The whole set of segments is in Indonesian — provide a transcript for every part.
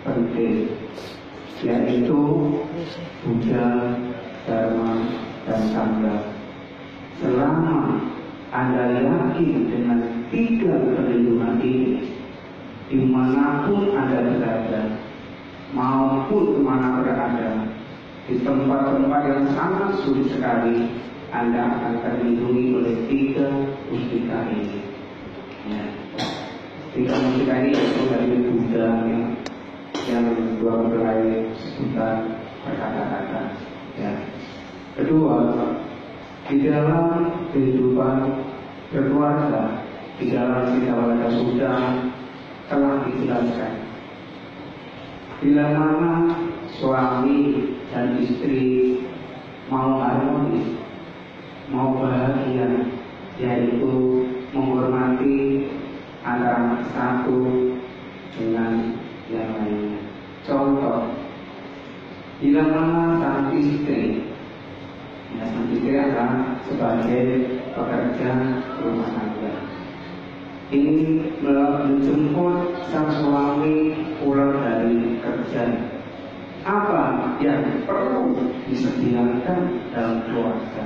penting, yaitu Buddha, Dharma, dan Sangha. Selama Anda yakin dengan 3 perlindungan ini, dimanapun Anda berada, maupun kemana berada, di tempat-tempat yang sangat sulit sekali, Anda akan terlindungi oleh 3 mustika ini. Ya. 3 mustika ini yaitu dari Buddha yang 2 berai sebutan berkata-kata. Ya. Kedua, di dalam kehidupan berkeluarga, di dalam Siddhawada Sutta telah dijelaskan, bila mana suami dan istri mau harmonis, mau bahagia, yaitu menghormati antara satu dengan yang lainnya. Contoh, bila mana sang istri adalah sebagai pekerja rumah tangga, ini menjemput sang suami pulang dari kerja. Apa yang perlu disediakan dalam keluarga?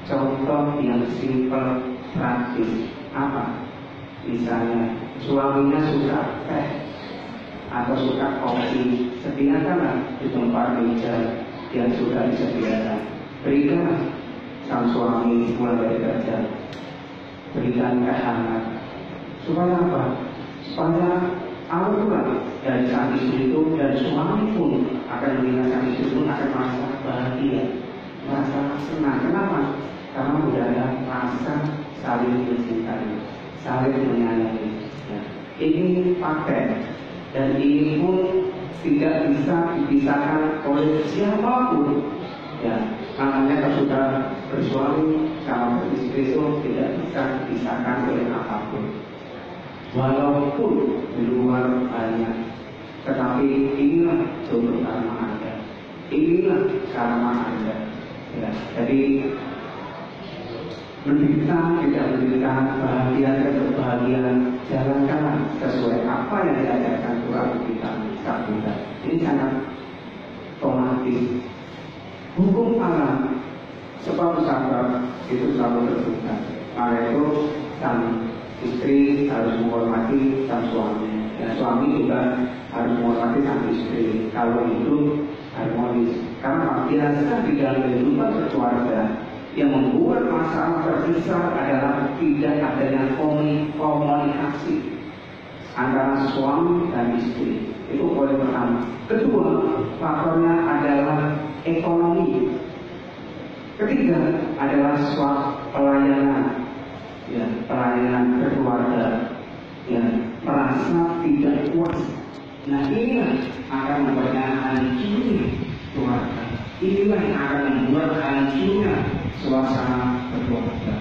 Contoh yang simpel, praktis. Apa? Misalnya suaminya suka teh atau suka kopi, sediakanlah di tempat meja yang sudah disediakan. Berikan sang suami pulang dari kerja, berikan teh hangat. Supaya apa? Supaya aura dari sang istri itu dan suami pun akan melihat sang istri pun akan merasa bahagia, merasa senang. Kenapa? Karena budaya rasa saling mencintai, saling menyayangi. Ya. Ini paten, dan ini pun tidak bisa dipisahkan oleh siapapun. Ya, namanya kalau sudah bersuami sama beristri itu tidak bisa dipisahkan oleh apapun. Walaupun di luar banyak, tetapi inilah sumber karma Anda, inilah karma Anda. Ya, jadi menderita tidak menderita, bahagia dan kebahagiaan, jalankan sesuai apa yang diajarkan Quran kita Sabda. Ini sangat otomatis. Hukum alam sebab sabar itu selalu terbuka. Maka itu sang istri harus menghormati sang suami, dan suami juga harus menghormati sang istri. Kalau itu harmonis, karena biasa di dalam kehidupan berkeluarga yang membuat masalah terbesar adalah tidak adanya komunikasi antara suami dan istri. Itu poin pertama. Kedua, faktornya adalah ekonomi. Ketiga adalah pelayanan, ya, pelayanan keluarga, ya, merasa tidak puas. Nah, inilah akan membuatnya hancurnya keluarga. Inilah yang akan membuat hancurnya suasana keluarga.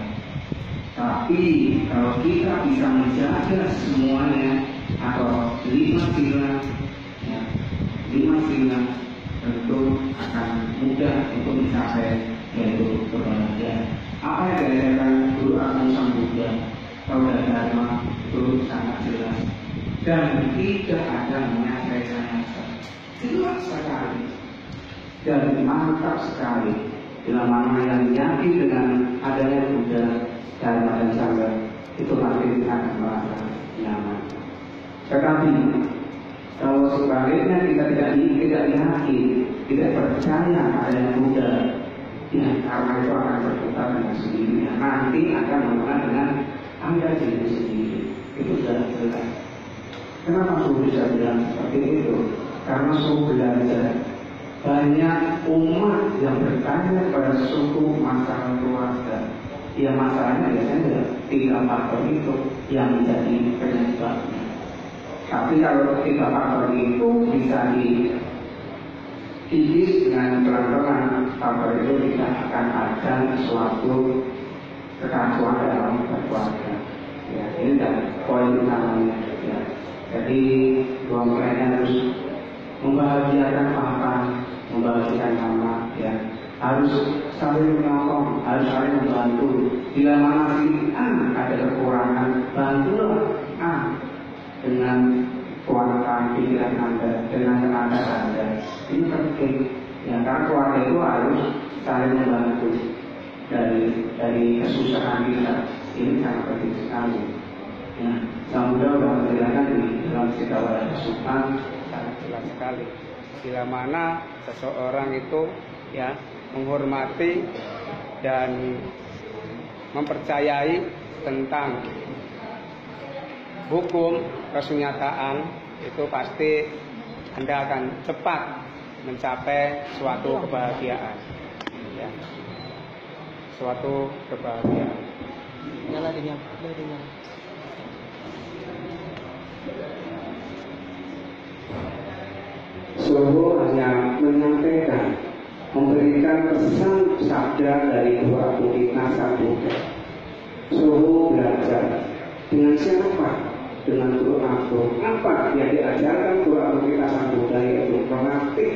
Tapi kalau kita bisa menjaga semuanya atau 5 sila, ya, 5 sila, tentu akan mudah untuk mencapai yaitu kebahagiaan. Apa yang diajarkan Guru Agung Sang Buddha, Taudha Dharma itu sangat jelas dan tidak ada menyangka-nyangka, jelas sekali dan mantap sekali. Bila mana yang yakin dengan adanya Buddha, Dharma dan Sangha, itu pasti akan merasa nyaman. Tetapi kalau sebaliknya kita tidak yakin, tidak percaya adanya Buddha, ya, karena itu akan berputar dengan sendirinya. Nanti akan mengenal dengan Anda sendiri. Itu sudah jelas. Kenapa suhu bisa bilang seperti itu? Karena suhu belajar. Banyak umat yang bertanya pada suku masalah keluarga. Ya, masalahnya biasanya 3 faktor itu yang menjadi penyebabnya. Tapi kalau 3 faktor itu bisa dikikis dengan pelan-pelan, faktor itu tidak akan ada suatu kekacauan dalam keluarga. Ya, ini adalah poin utamanya. Ya. Jadi dua mereka harus membahagiakan papa, membahagiakan mama, ya, harus saling menolong, harus saling membantu. Bila mana si A ada kekurangan, bantulah A dengan kuatkan pikiran Anda dengan tenaga Anda. Ini penting. Ya, karena keluarga itu harus saling membantu dari kesusahan kita. Ini sangat penting sekali. Ya, semoga sudah menjelaskan di dalam cerita Wali Sultan sangat jelas sekali. Bila mana seseorang itu ya menghormati dan mempercayai tentang hukum kesunyataan, itu pasti Anda akan cepat mencapai suatu kebahagiaan, ya, suatu kebahagiaan. Suhu hanya menyampaikan, memberikan pesan sabda dari dua Buddha Sang Buddha. Suhu belajar dengan siapa? Dengan guru agung. Apa yang diajarkan guru agung kita Sang Buddha, yaitu melatih,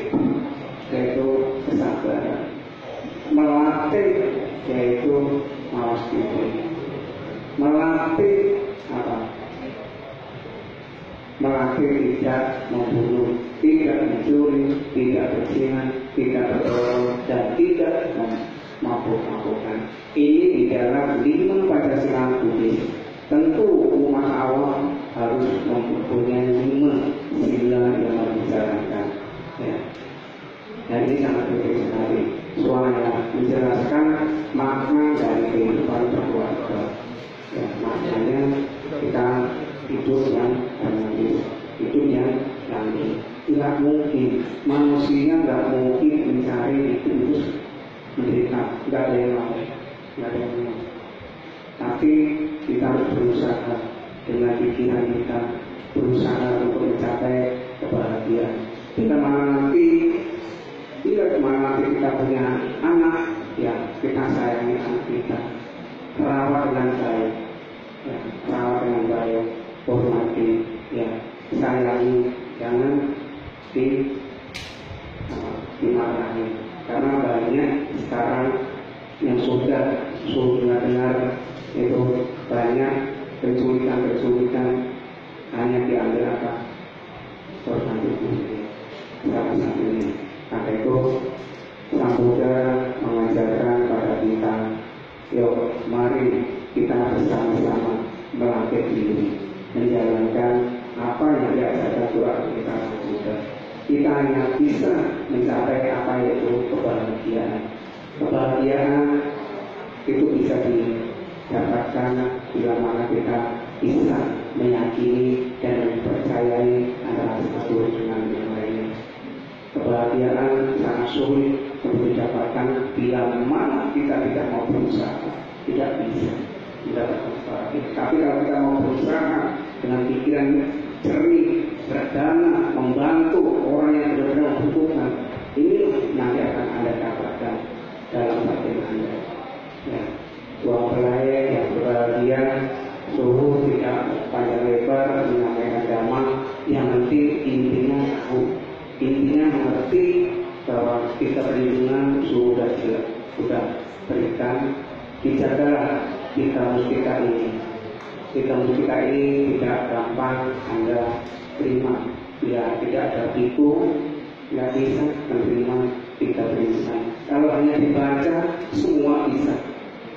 yaitu kesabaran, melatih, yaitu mawas diri, melatih apa? Melatih tidak membunuh, tidak mencuri, tidak berzina, tidak berbohong, dan tidak mabuk-mabukan. Ini di dalam 5 Pancasila Buddhis. Tentu umat awam harus mempunyai 5 sila yang membicarakan. Ya. Dan ini sangat penting sekali. Soalnya menjelaskan makna dari kehidupan berkeluarga. Ya, maknanya kita hidup yang harmonis, hidup yang damai. Tidak mungkin manusia nggak mungkin mencari hidup menderita. Nggak ada yang mau, nggak ada yang mau. Tapi kita harus berusaha dengan pikiran kita, berusaha untuk mencapai kebahagiaan. Kita mana nanti, tidak kemana nanti kita punya anak, ya kita sayangi anak kita, rawat dengan baik, ya, rawat dengan baik, hormati, ya sayangi, jangan dimarahi. Karena banyak sekarang yang sudah dengar itu banyak penculikan hanya diambil apa korban tubuh salah satunya. Maka itu Sang Buddha mengajarkan pada kita, yuk mari kita bersama-sama melatih diri menjalankan apa yang diajarkan Tuhan kita Sang Buddha. Kita hanya bisa mencapai apa yaitu kebahagiaan. Kebahagiaan itu bisa didapatkan bila mana kita bisa meyakini dan mempercayai antara satu dengan yang lainnya. Kebahagiaan sangat sulit untuk didapatkan bila mana kita tidak mau berusaha, tidak bisa mendapatkan kebahagiaan. Tapi kalau kita mau berusaha dengan pikiran jernih, berdana, membantu orang yang benar-benar membutuhkan, ini nanti akan Anda dapatkan dalam batin Anda. Ya, buang pelai yang berbahagia, suhu tidak panjang lebar, menyampaikan dhamma, yang penting intinya tahu, intinya mengerti bahwa kita perlindungan suhu sudah berikan, dijagalah di kamus kita ini. Di kamus kita ini tidak gampang Anda terima, ya tidak ada tipu, nggak bisa menerima kita tulisan. Kalau hanya dibaca semua bisa,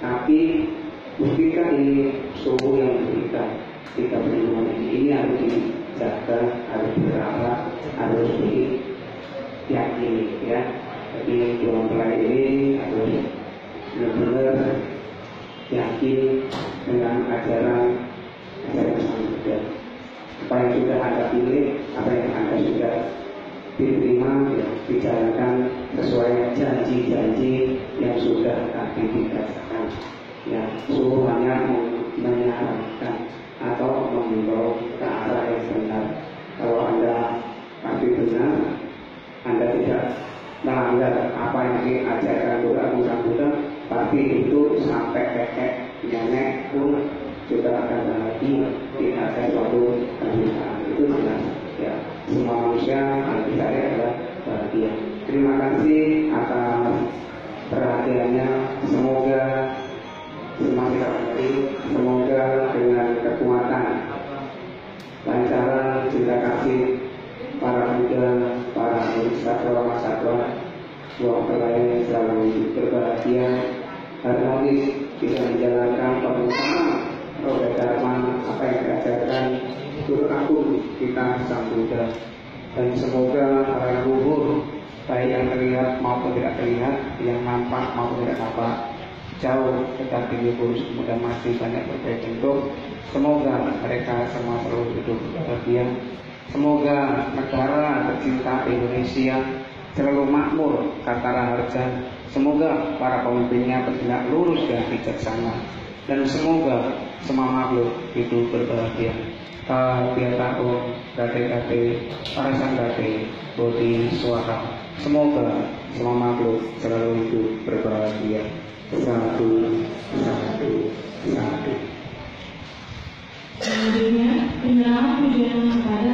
tapi buktikan ini suhu yang diberikan kita perlindungan ini harus dijaga, harus dirawat, harus diyakini, ya. Jadi jualan pelai ini harus benar-benar yakin dengan ajaran Sang Buddha. Apa yang sudah Anda pilih, apa yang Anda sudah diterima, ya, dijalankan sesuai janji-janji yang sudah tadi dikatakan. Ya, suhu hanya menyarankan atau membawa ke arah yang benar. Kalau Anda pasti benar, Anda tidak melanggar apa yang diajarkan Tuhan Sang Buddha, tapi itu sampai kakek nenek pun juga akan bahagia, tidak ada suatu penderitaan. Itu jelas, ya. Semua manusia yang dicari adalah bahagia. Terima kasih atas perhatiannya. Semoga semakin hari, semoga dengan kekuatan lancaran cinta kasih para muda, para satwa-satwa, buang pelayan selalu berbahagia, harmonis, bisa menjalankan pemerintahan roda dharma apa yang diajarkan guru agung kita Sang Buddha. Dan semoga para leluhur, baik yang terlihat maupun tidak terlihat, yang nampak maupun tidak nampak, jauh tetapi lurus kemudian masih banyak berbaik bentuk, semoga mereka semua selalu hidup bahagia. Semoga negara tercinta Indonesia selalu makmur, kata Raharja. Semoga para pemimpinnya bertindak lurus dan bijaksana, dan semoga semua makhluk hidup berbahagia. Kabiata Om Gade para Sanggate Bodhi Swara. Semoga semua makhluk selalu hidup berbahagia. Satu, satu, satu. Selanjutnya, penyerahan pujian kepada